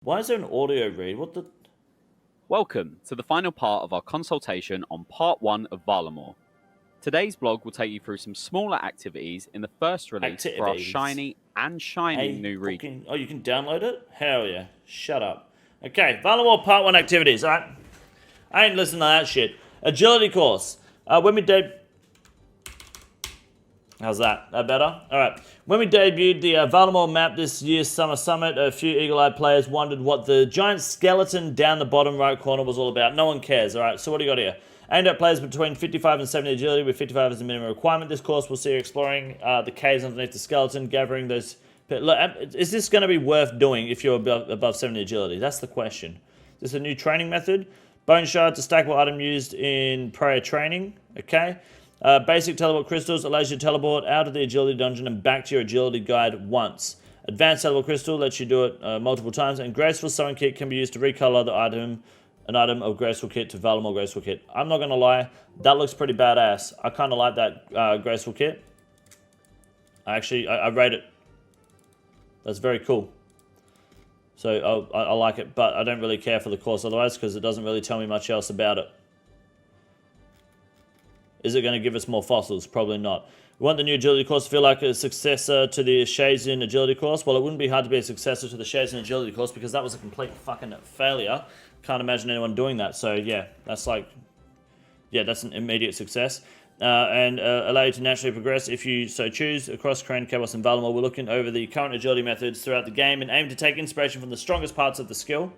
Why is there an audio read? What the? Welcome to the final part of our consultation on part 1 of Varlamore. Today's blog will take you through some smaller activities in the first release for our shiny and shining new region. Oh, you can download it? Hell yeah. Shut up. Okay, Varlamore part 1 activities, alright? I ain't listening to that shit. Agility course. When we How's that? That better? Alright. When we debuted the Varlamore map this year's Summer Summit, a few eagle-eyed players wondered what the giant skeleton down the bottom right corner was all about. No one cares, alright? So what do you got here? Aimed at players between 55 and 70 agility, with 55 as the minimum requirement. This course will see you exploring the caves underneath the skeleton, gathering those... Look, is this going to be worth doing if you're above 70 agility? That's the question. Is this a new training method? Bone shards, a stackable item used in prior training. Okay. Basic teleport crystals allows you to teleport out of the agility dungeon and back to your agility guide once. Advanced teleport crystal lets you do it multiple times. And graceful sewing kit can be used to recolor an item of graceful kit to Varlamore graceful kit. I'm not going to lie, that looks pretty badass. I kind of like that graceful kit. I rate it. That's very cool. So I like it, but I don't really care for the course otherwise because it doesn't really tell me much else about it. Is it going to give us more fossils? Probably not. We want the new agility course to feel like a successor to the Shazin agility course. Well, it wouldn't be hard to be a successor to the Shazin agility course because that was a complete fucking failure. Can't imagine anyone doing that. So yeah, that's an immediate success. Allow you to naturally progress if you so choose. Across Kourend, Chaos, and Varlamore, we're looking over the current agility methods throughout the game and aim to take inspiration from the strongest parts of the skill,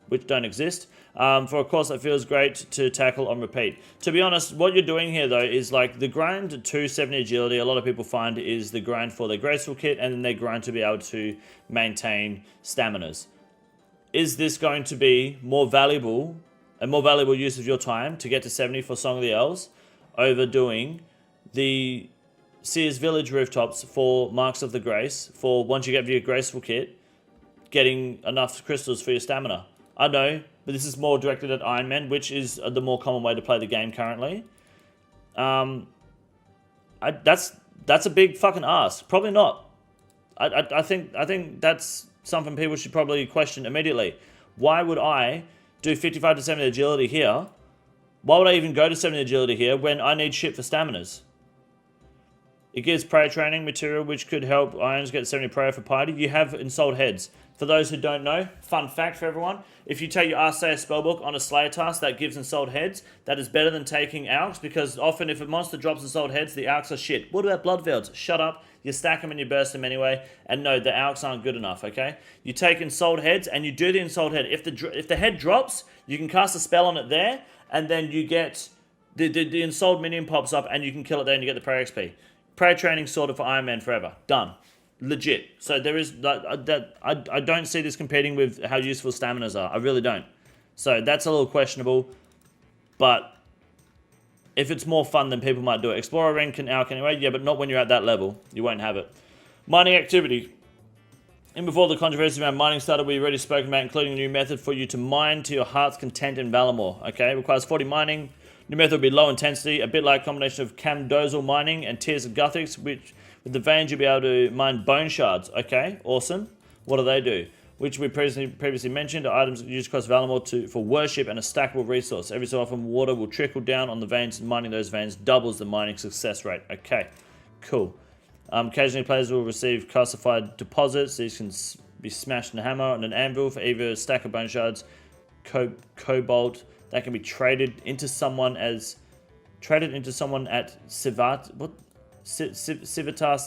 which don't exist, for a course that feels great to tackle on repeat. To be honest, what you're doing here, though, is like the grind to 70 agility, a lot of people find is the grind for their graceful kit, and then they grind to be able to maintain staminas. Is this going to be a more valuable use of your time to get to 70 for Song of the Elves over doing the Sears Village rooftops for Marks of the Grace, for once you get your graceful kit, getting enough crystals for your stamina? I know, but this is more directed at Ironman, which is the more common way to play the game currently. That's a big fucking ask. Probably not. I think that's something people should probably question immediately. Why would I do 55 to 70 agility here? Why would I even go to 70 agility here when I need shit for staminas? It gives prayer training material which could help Irons get 70 prayer for piety. You have ensouled heads. For those who don't know, fun fact for everyone, if you take your Arceus spellbook on a Slayer task that gives ensouled heads, that is better than taking AWST, because often if a monster drops ensouled heads, the AWST are shit. What about blood fields? Shut up. You stack them and you burst them anyway. And no, the AWST aren't good enough, okay? You take ensouled heads and you do the ensouled head. If the head drops, you can cast a spell on it there, and then you get the ensouled minion pops up and you can kill it there and you get the prayer XP. Prayer training sorted for Iron Man forever. Done. Legit. So there is I don't see this competing with how useful staminas are. I really don't. So that's a little questionable. But if it's more fun, then people might do it. Explorer ring can alch anyway. Yeah, but not when you're at that level. You won't have it. Mining activity. And before the controversy around mining started, we already spoken about including a new method for you to mine to your heart's content in Varlamore. Okay, it requires 40 mining. New method will be low intensity, a bit like a combination of Camdozel mining and Tears of Guthix, which with the veins you'll be able to mine bone shards. Okay, awesome. What do they do? Which we previously mentioned are items used across Varlamore for worship and a stackable resource. Every so often water will trickle down on the veins, and mining those veins doubles the mining success rate. Okay, cool. Occasionally players will receive calcified deposits. These can be smashed in a hammer and an anvil for either a stack of bone shards, cobalt. That can be traded into someone at Civitas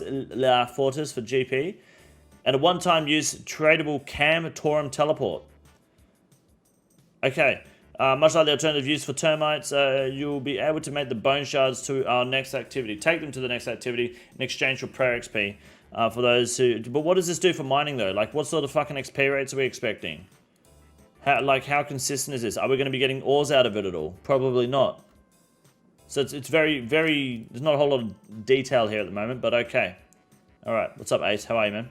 La Fortis for GP, and a one-time use tradable Cam Torum teleport. Okay, much like the alternative use for termites, you'll be able to make the bone shards to our next activity. Take them to the next activity in exchange for prayer XP. For those who, but what does this do for mining though? Like, what sort of fucking XP rates are we expecting? How consistent is this? Are we going to be getting ores out of it at all? Probably not. So it's very, very... There's not a whole lot of detail here at the moment, but okay. Alright, what's up, Ace? How are you, man?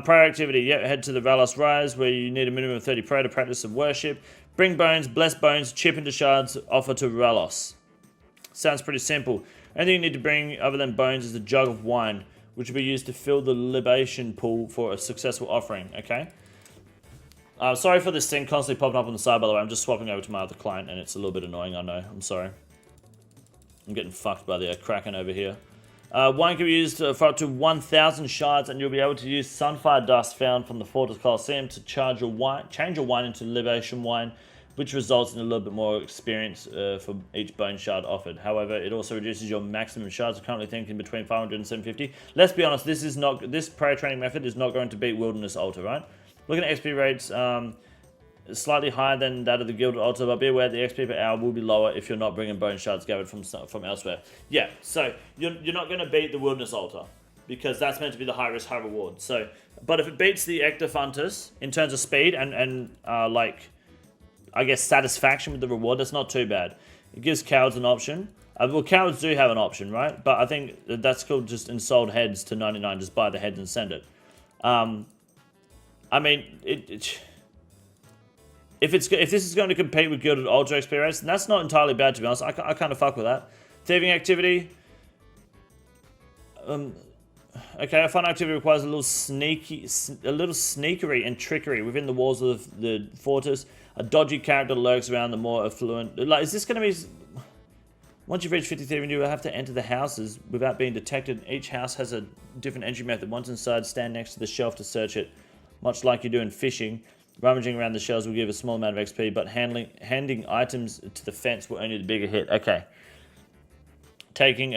Prayer activity. Yeah, head to the Valos Rise, where you need a minimum of 30 prayer to practice some worship. Bring bones, bless bones, chip into shards, offer to Valos. Sounds pretty simple. Anything you need to bring other than bones is a jug of wine, which will be used to fill the libation pool for a successful offering, okay? Sorry for this thing constantly popping up on the side, by the way. I'm just swapping over to my other client, and it's a little bit annoying, I know. I'm sorry. I'm getting fucked by the Kraken over here. Wine can be used for up to 1,000 shards, and you'll be able to use sunfire dust found from the Fortress Colosseum to change your wine into libation wine, which results in a little bit more experience for each bone shard offered. However, it also reduces your maximum shards. I'm currently thinking between 500 and 750. Let's be honest, this prayer training method is not going to beat Wilderness Altar, right? Looking at XP rates, slightly higher than that of the Gilded Altar, but be aware the XP per hour will be lower if you're not bringing bone shards gathered from elsewhere. Yeah, so you're not going to beat the Wilderness Altar, because that's meant to be the high risk, high reward. So, but if it beats the Ectophuntus in terms of speed and like, I guess, satisfaction with the reward, that's not too bad. It gives cowards an option. Well, cowards do have an option, right? But I think that's called just ensouled heads to 99. Just buy the heads and send it. I mean, if this is going to compete with Gilded Altar XP rates, then that's not entirely bad, to be honest. I kind of fuck with that. Thieving activity. Okay, a fun activity requires a little sneakery and trickery within the walls of the fortress. A dodgy character lurks around the more affluent. Like, is this going to be? Once you've reached 50 thieving, you will have to enter the houses without being detected. Each house has a different entry method. Once inside, stand next to the shelf to search it. Much like you do in fishing, rummaging around the shelves will give a small amount of XP, but handing items to the fence will only the bigger hit. Okay. Talking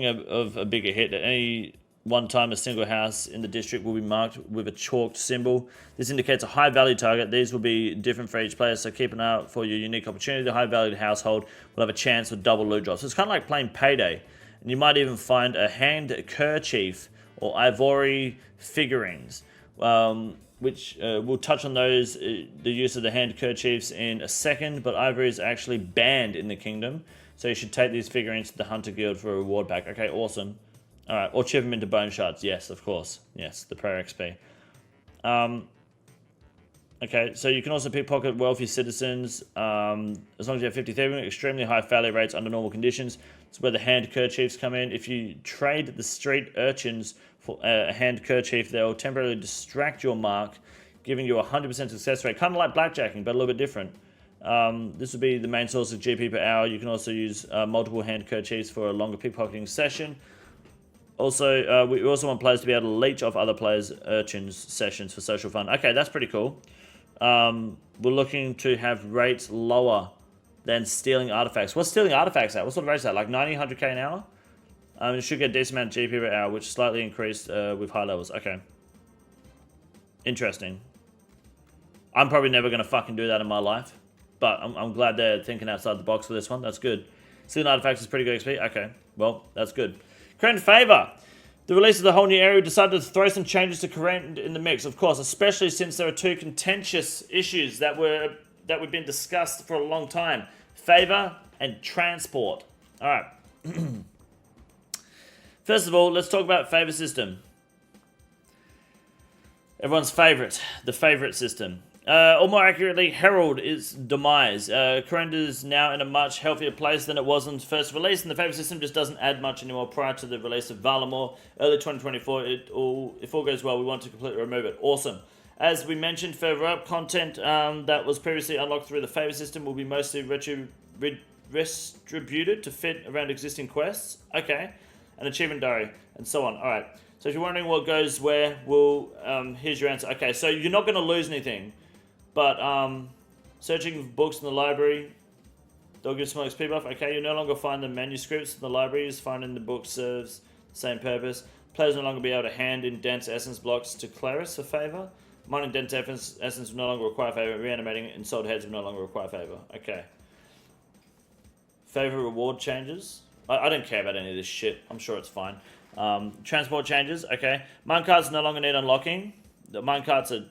of a bigger hit, at any one time a single house in the district will be marked with a chalked symbol. This indicates a high value target. These will be different for each player, so keep an eye out for your unique opportunity. The high valued household will have a chance for double loot drops. So it's kind of like playing Payday, and you might even find a hand kerchief or ivory figurines. Which we'll touch on those, the use of the hand kerchiefs in a second, but ivory is actually banned in the kingdom, so you should take these figurines to the Hunter Guild for a reward back. Okay, awesome. Alright, or chip them into bone shards. Yes, of course. Yes, the prayer XP. Okay, so you can also pickpocket wealthy citizens, as long as you have 50 thieving, extremely high failure rates under normal conditions. It's where the hand kerchiefs come in. If you trade the street urchins for a hand kerchief, they'll temporarily distract your mark, giving you a 100% success rate. Kind of like blackjacking, but a little bit different. This would be the main source of GP per hour. You can also use multiple hand kerchiefs for a longer pickpocketing session. Also, we also want players to be able to leech off other players' urchins sessions for social fun. Okay, that's pretty cool. We're looking to have rates lower than stealing artifacts. What's stealing artifacts at? What sort of rates is that? Like 90, 100k an hour? It should get a decent amount of GP per hour, which slightly increased with high levels. Okay. Interesting. I'm probably never going to fucking do that in my life. But I'm glad they're thinking outside the box for this one. That's good. Stealing artifacts is pretty good XP. Okay. Well, that's good. Kourend Favour. The release of the whole new area, we decided to throw some changes to Kourend in the mix, of course, especially since there are two contentious issues that we've been discussed for a long time. Favour and transport. Alright. First of all, let's talk about Favour system. Everyone's favourite, the favourite system. Or more accurately, herald its demise. Kourend is now in a much healthier place than it was in first release, and the Favour system just doesn't add much anymore prior to the release of Valamor. Early 2024, if all goes well, we want to completely remove it. Awesome. As we mentioned further up, content that was previously unlocked through the Favour system will be mostly distributed to fit around existing quests. Okay. An achievement diary, and so on. Alright. So if you're wondering what goes where, here's your answer. Okay, so you're not going to lose anything. But searching for books in the library, they'll give some XP buff. Okay, you'll no longer find the manuscripts in the libraries. Finding the book serves the same purpose. Players will no longer be able to hand in dense essence blocks to Claris for Favour. Mining dense essence will no longer require Favour. Reanimating ensouled heads will no longer require Favour. Okay. Favour reward changes. I don't care about any of this shit. I'm sure it's fine. Transport changes. Okay. Minecarts no longer need unlocking. The minecarts are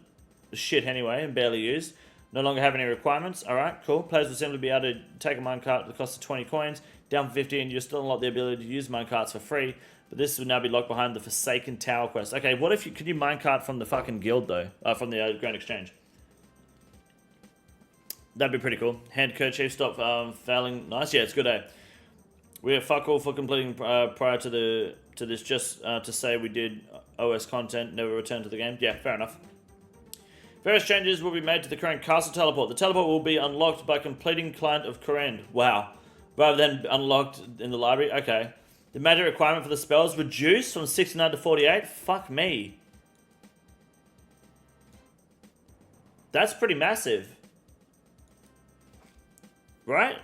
shit anyway and barely used. No longer have any requirements. Alright, cool. Players will simply be able to take a minecart at the cost of 20 coins, down for 50, and you'll still unlock the ability to use minecarts for free. But this will now be locked behind the Forsaken Tower quest. Okay, what if could you minecart from the fucking guild though? From the Grand Exchange. That'd be pretty cool. Hand kerchief, stop failing. Nice, yeah, it's good, eh? We have fuck all for completing prior to this, just to say we did OS content, never returned to the game. Yeah, fair enough. Various changes will be made to the Kourend Castle teleport. The teleport will be unlocked by completing Client of Kourend. Wow. Rather than unlocked in the library. Okay. The magic requirement for the spells reduced from 69 to 48. Fuck me. That's pretty massive. Right?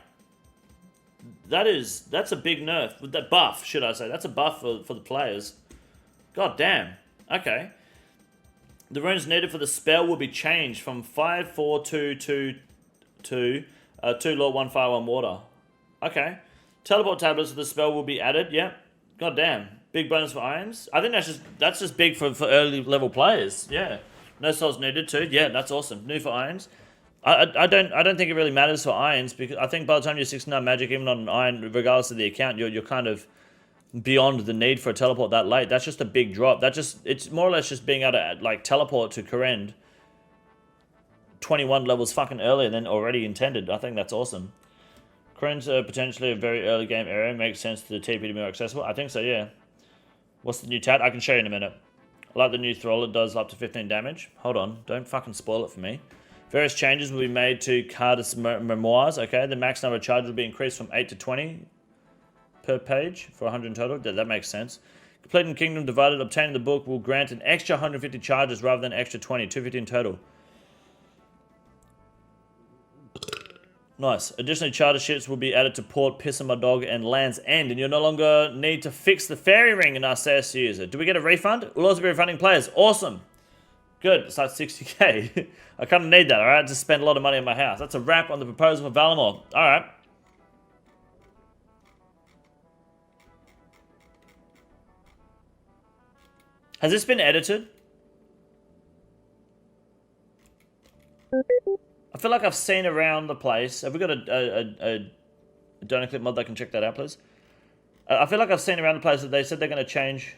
That's a big nerf. With that buff, should I say. That's a buff for the players. God damn. Okay. The runes needed for the spell will be changed from 5, 4, 2, 2, 2, 2 Law, 1 Fire, 1 Water. Okay. Teleport tablets for the spell will be added. Yep. God damn. Big bonus for irons. I think that's just big for early level players. Yeah. No souls needed too. Yeah, that's awesome. New for irons. I don't think it really matters for irons, because I think by the time you're 69 magic, even on an iron, regardless of the account, you're kind of beyond the need for a teleport that late. That's just a big drop. It's more or less just being able to like teleport to Kourend 21 levels fucking earlier than already intended. I think that's awesome. Kourend's potentially a very early game area. Makes sense to the TP to be more accessible. I think so, yeah. What's the new tat? I can show you in a minute. I like the new thrall. It does up to 15 damage. Hold on. Don't fucking spoil it for me. Various changes will be made to Cardis Memoirs. Okay, the max number of charges will be increased from 8 to 20 per page for 100 in total. That makes sense. Completing Kingdom Divided, obtaining the book will grant an extra 150 charges rather than extra 20, 250 in total. Nice. Additionally, charter ships will be added to Port, Piss My Dog, and Land's End, and you'll no longer need to fix the fairy ring in our SAS user. Do we get a refund? We'll also be refunding players. Awesome. Good. It's like 60k. I kind of need that, alright? To spend a lot of money on my house. That's a wrap on the proposal for Valimor. Alright. Has this been edited? I feel like I've seen around the place. Have we got a donor clip mod that can check that out, please? I feel like I've seen around the place that they said they're going to change.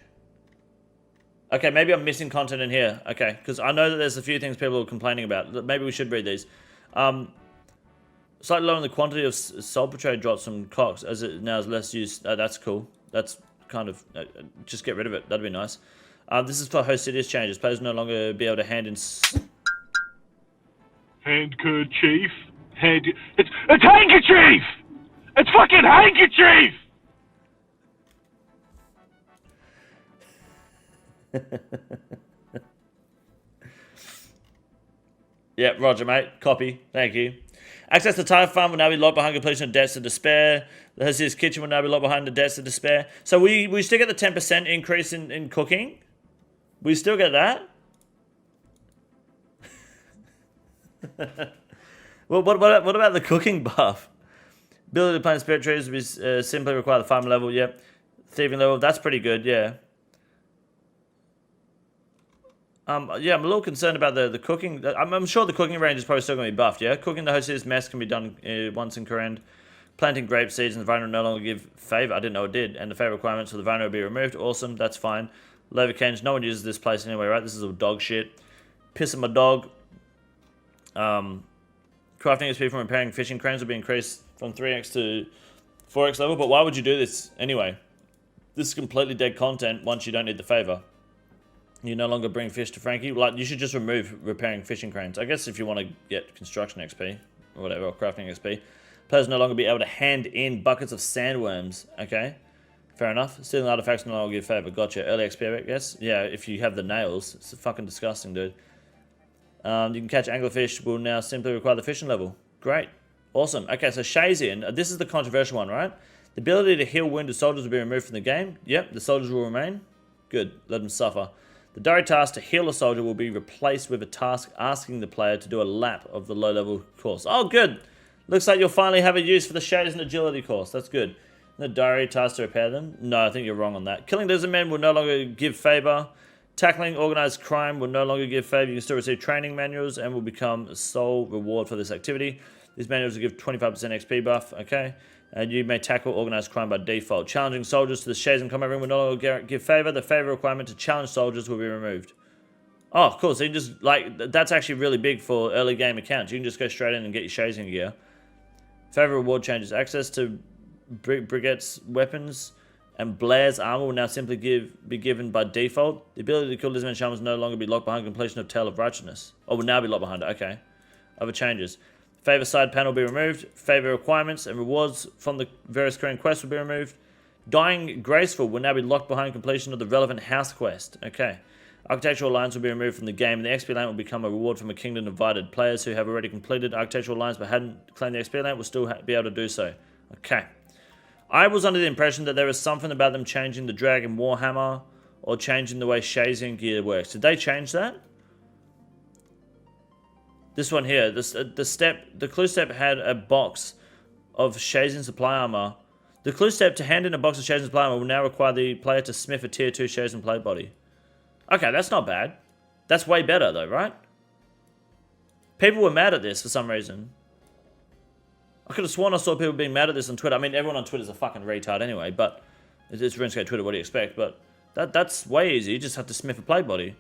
Okay, maybe I'm missing content in here. Okay, because I know that there's a few things people are complaining about. Maybe we should read these. Slightly lowering the quantity of soul portrait drops from Cox as it now is less used. That's cool. That's kind of... just get rid of it. That'd be nice. This is for Hosidious changes. Players no longer be able to hand in... Handkerchief. It's handkerchief! It's fucking handkerchief! Yeah, roger, mate. Copy. Thank you. Access to Tire Farm will now be locked behind completion of Debts of Despair. The Hosidious Kitchen will now be locked behind the Debts of Despair. So we still get the 10% increase in cooking? We still get that? Well, what about the cooking buff? Ability to plant spirit trees will simply require the farm level. Yep. Thieving level. That's pretty good. Yeah. Yeah, I'm a little concerned about the cooking. I'm sure the cooking range is probably still going to be buffed. Yeah. Cooking the Hosidious mess can be done once in Kourend. Planting grape seeds and the Viner will no longer give favor. I didn't know it did. And the favor requirements for the Viner will be removed. Awesome. That's fine. Leverkenge. No one uses this place anyway, right? This is all dog shit. Pissing my dog. Crafting XP from repairing fishing cranes will be increased from 3x to 4x level, but why would you do this anyway? This is completely dead content once you don't need the favor. You no longer bring fish to Frankie. Like, you should just remove repairing fishing cranes. I guess if you want to get construction XP or whatever, or crafting XP. Players no longer be able to hand in buckets of sandworms. Okay, fair enough. Stealing artifacts no longer give favor. Gotcha. Early XP, I guess. Yeah, if you have the nails. It's fucking disgusting, dude. You can catch anglerfish will now simply require the fishing level. Great. Awesome. Okay, so Shazian, this is the controversial one, right? The ability to heal wounded soldiers will be removed from the game. Yep, the soldiers will remain. Good. Let them suffer. The diary task to heal a soldier will be replaced with a task asking the player to do a lap of the low-level course. Oh, good. Looks like you'll finally have a use for the Shazian agility course. That's good. The diary task to repair them? No, I think you're wrong on that. Killing lizard men will no longer give favor. Tackling organized crime will no longer give favor. You can still receive training manuals and will become a sole reward for this activity. These manuals will give 25% XP buff, okay? And you may tackle organized crime by default. Challenging soldiers to the Shazian combat room will no longer give favor. The favor requirement to challenge soldiers will be removed. Oh, cool. So you can just, like, that's actually really big for early game accounts. You can just go straight in and get your Shazian gear. Favor reward changes. Access to Brigette's weapons and Blair's armor will now simply be given by default. The ability to kill this man shaman will no longer be locked behind completion of Tale of Righteousness. Oh, will now be locked behind it. Okay. Other changes. Favor side panel will be removed. Favor requirements and rewards from the various current quests will be removed. Dying Graceful will now be locked behind completion of the relevant house quest. Okay. Architectural Alliance will be removed from the game, and the XP lamp will become a reward from a kingdom divided. Players who have already completed Architectural Alliance but hadn't claimed the XP lamp will still be able to do so. Okay. I was under the impression that there was something about them changing the Dragon Warhammer or changing the way Shazian gear works. Did they change that? This one here, the clue step had a box of Shazian supply armor. The clue step to hand in a box of Shazian supply armor will now require the player to smith a tier 2 Shazian plate body. Okay, that's not bad. That's way better though, right? People were mad at this for some reason. I could have sworn I saw people being mad at this on Twitter. I mean, everyone on Twitter's a fucking retard anyway, but it's RuneScape Twitter, what do you expect? But that's way easy. You just have to smith a plate body.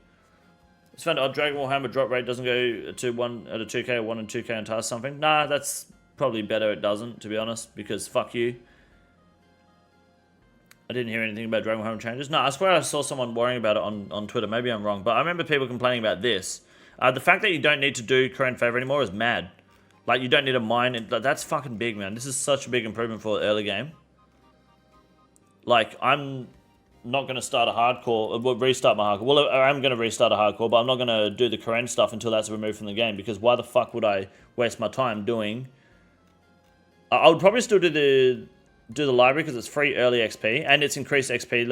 It's found odd Dragon Warhammer drop rate doesn't go to 1 at a 2k or 1 and 2k on task something. Nah, that's probably better it doesn't, to be honest, because fuck you. I didn't hear anything about Dragon Warhammer changes. No, I swear I saw someone worrying about it on Twitter. Maybe I'm wrong, but I remember people complaining about this. The fact that you don't need to do Kourend Favour anymore is mad. Like, you don't need a mine. That's fucking big, man. This is such a big improvement for the early game. Like, I'm not going to start a hardcore, restart my hardcore. Well, I'm going to restart a hardcore, but I'm not going to do the Kourend stuff until that's removed from the game, because why the fuck would I waste my time doing... I would probably still do the library because it's free early XP, and it's increased XP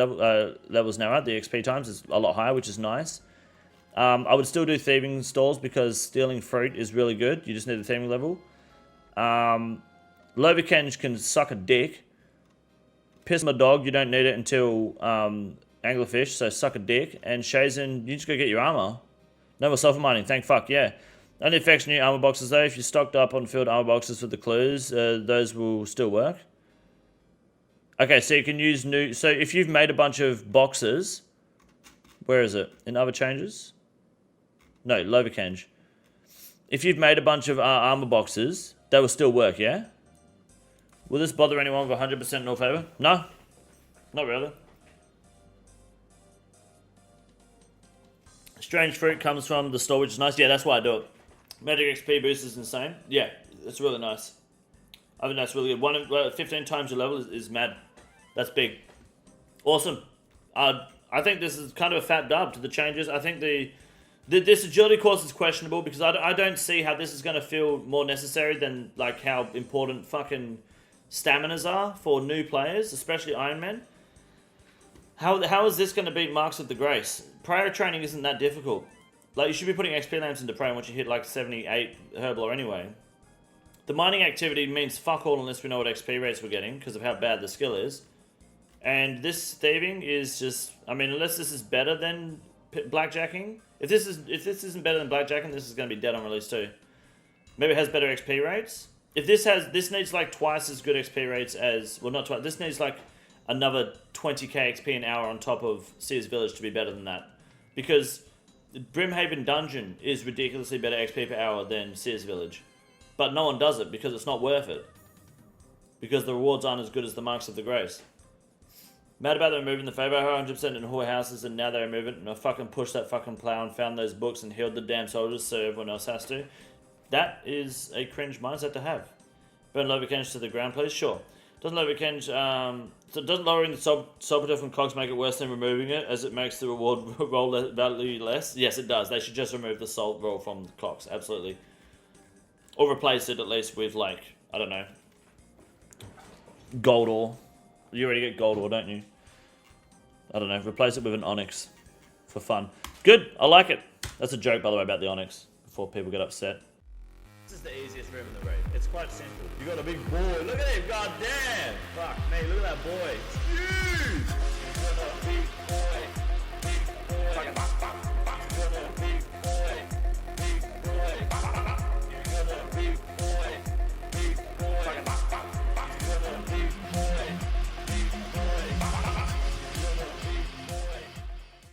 levels now, right? The XP times is a lot higher, which is nice. I would still do thieving stalls because stealing fruit is really good. You just need the thieving level. Lovekenge can suck a dick. Piss my dog, you don't need it until Anglerfish, so suck a dick. And Shazen, you just go get your armor. No more self-mining, thank fuck, yeah. Only affects new armor boxes though. If you're stocked up on field armor boxes for the clues, those will still work. Okay, so you can use new... So if you've made a bunch of boxes... Where is it? In other changes? No, Lovekenge. If you've made a bunch of armor boxes, they will still work, yeah? Will this bother anyone with 100% null favor? No. Not really. Strange fruit comes from the store, which is nice. Yeah, that's why I do it. Magic XP boost is insane. Yeah, it's really nice. I think that's really good. 15 times your level is mad. That's big. Awesome. I think this is kind of a fat dub to the changes. I think this agility course is questionable because I don't see how this is going to feel more necessary than like how important fucking staminas are for new players, especially Ironman. How is this going to beat Marks of the Grace? Prior training isn't that difficult. Like, you should be putting XP lamps into prayer once you hit like 78 Herblore anyway. The mining activity means fuck all unless we know what XP rates we're getting because of how bad the skill is. And this thieving is just, I mean, unless this is better than blackjacking. If this isn't better than blackjacking, this is going to be dead on release too. Maybe it has better XP rates. If this needs like twice as good XP rates as, well, not twice, this needs like another 20k XP an hour on top of Sears Village to be better than that. Because Brimhaven Dungeon is ridiculously better XP per hour than Sears Village. But no one does it because it's not worth it. Because the rewards aren't as good as the Marks of the Grace. Mad about them removing the favor 100% in whorehouses, and now they remove it, and I fucking pushed that fucking plow and found those books and healed the damn soldiers so everyone else has to. That is a cringe mindset to have. Burn Lovekenge to the ground, please? Sure. Doesn't Lovekenge, so doesn't lowering the Sopater from cogs make it worse than removing it, as it makes the reward roll value less? Yes, it does. They should just remove the salt roll from the cogs, absolutely. Or replace it at least with, like, I don't know, gold ore. You already get gold ore, don't you? I don't know. Replace it with an onyx for fun. Good. I like it. That's a joke, by the way, about the onyx before people get upset. This is the easiest room in the raid. It's quite simple. You got a big boy. Look at him. God damn. Fuck me. Look at that boy. It's huge.